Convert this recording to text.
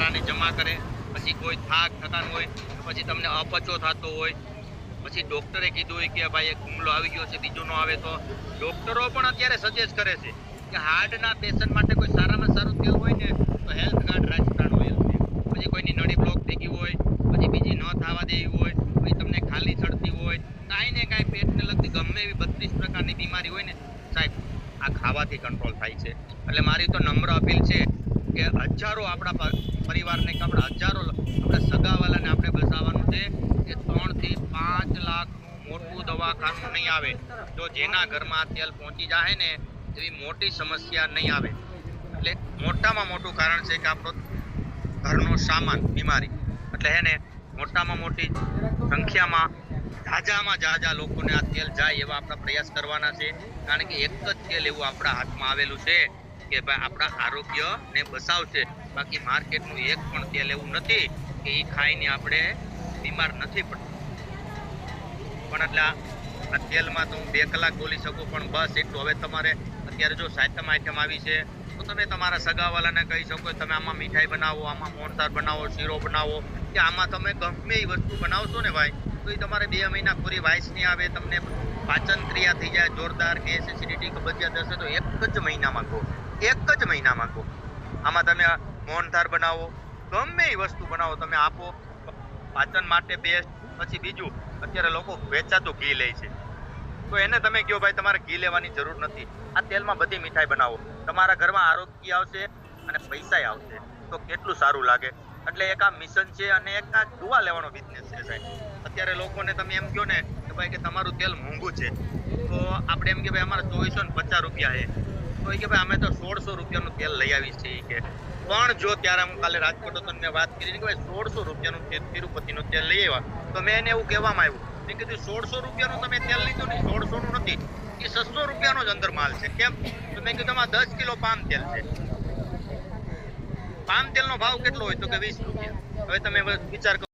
આને જમા કરે, પછી કોઈ થકાન હોય, પછી તમને અપચો થતો હોય, પછી ડોક્ટરે કીધું હોય કે ભાઈ એક હુમલો આવી ગયો છે, બીજો નો આવે, તો ડોક્ટરો પણ અત્યારે સજેસ્ટ કરે છે કે હાર્ટના પેશન્ટ માટે કોઈ સારામાં સારું તેલ હોય ને તો હેલ્થ ગાર્ડ રાજસ્થાન ઓઇલ છે. પછી કોઈની નળી બ્લોક થઈ ગઈ હોય, પછી બીજી ન થવા દેવી હોય, પછી તમને ખાલી ચડતી હોય, કાંઈ ને કાંઈ પેટને લગતી ગમે એવી 32 પ્રકારની બીમારી હોય ને સાહેબ આ ખાવાથી કંટ્રોલ થાય છે. એટલે મારી તો નમ્ર અપીલ છે કે હજારો આપણા પરિવારને કે આપણા હજારો આપણા સગાવાલાને આપણે બચાવવાનું છે કે 3 થી 5 લાખનું મોટું દવાખાનું નહીં આવે. જો જેના ઘરમાં તેલ પહોંચી જાય ને એવી મોટી સમસ્યા નહીં આવે. એટલે મોટામાં મોટું કારણ છે કે આપણો ઘરનો સામાન બીમારી એટલે હે ને મોટામાં મોટી સંખ્યામાં જાજા લોકોને આ તેલ જાય એવા આપણા પ્રયાસ કરવાના છે. કારણ કે એક જ તેલ એવું આપણા હાથમાં આવેલું છે કે ભાઈ આપણા આરોગ્યને બચાવશે. બાકી માર્કેટનું એક પણ તેલ એવું નથી કે એ ખાઈને આપણે બીમાર નથી પડતું. પણ એટલે આ તેલમાં તો હું 2 કલાક બોલી શકું, પણ બસ એટલું. હવે તમારે અત્યારે જો સાતમ આઈટમ આવી છે તો તમે તમારા સગાવાલાને કહી શકો તમે આમાં મીઠાઈ બનાવો, આમાં મોહનથાળ બનાવો, શીરો બનાવો, કે આમાં તમે ગમે એ વસ્તુ બનાવશો ને ભાઈ તો એ તમારે 2 મહિના પૂરી વાઇસ નહીં આવે, તમને પાચન ક્રિયા થઈ જાય જોરદાર, ગેસ એસિડિટી કબજિયાત હશે તો એક જ મહિનામાં કહો. આમાં તમે મોહનથાળ બનાવો, ગમે એ વસ્તુ બનાવો, તમે આપો, પાચન માટે બેસ્ટ. પછી બીજું અત્યારે લોકો વેચાતું ઘી લે છે તો એને તમે કહો ભાઈ તમારે ઘી લેવાની જરૂર નથી, આ તેલમાં બધી મીઠાઈ બનાવો, તમારા ઘરમાં આરોગ્ય આવશે અને પૈસા આવશે તો કેટલું સારું લાગે. એટલે એક આ મિશન છે અને એક આ દુવા લેવાનો બિઝનેસ છે સાહેબ. અત્યારે લોકોને તમે એમ કહો ને કે ભાઈ કે તમારું તેલ મોંઘું છે તો આપણે એમ કે ભાઈ અમારા 2450 રૂપિયા છે તો એ કે ભાઈ અમે તો 1600 રૂપિયાનું તેલ લઈ આવીએ છીએ કે. પણ જો ત્યારે હું કાલે રાજકોટ તમને વાત કરી કે ભાઈ 1600 રૂપિયાનું તિરુપતિનું તેલ લઈ આવ્યા તો મેં એને એવું કહેવામાં આવ્યું, મેં કીધું 1600 રૂપિયાનું તમે તેલ લીધું ને 1600 નું નથી, એ 600 રૂપિયાનો જ અંદર માલ છે. કેમ? તો મેં કીધું આમાં 10 કિલો પામ તેલ છે. પામ તેલનો ભાવ કેટલો હોય તો કે 20 રૂપિયા. હવે તમે વિચાર કરો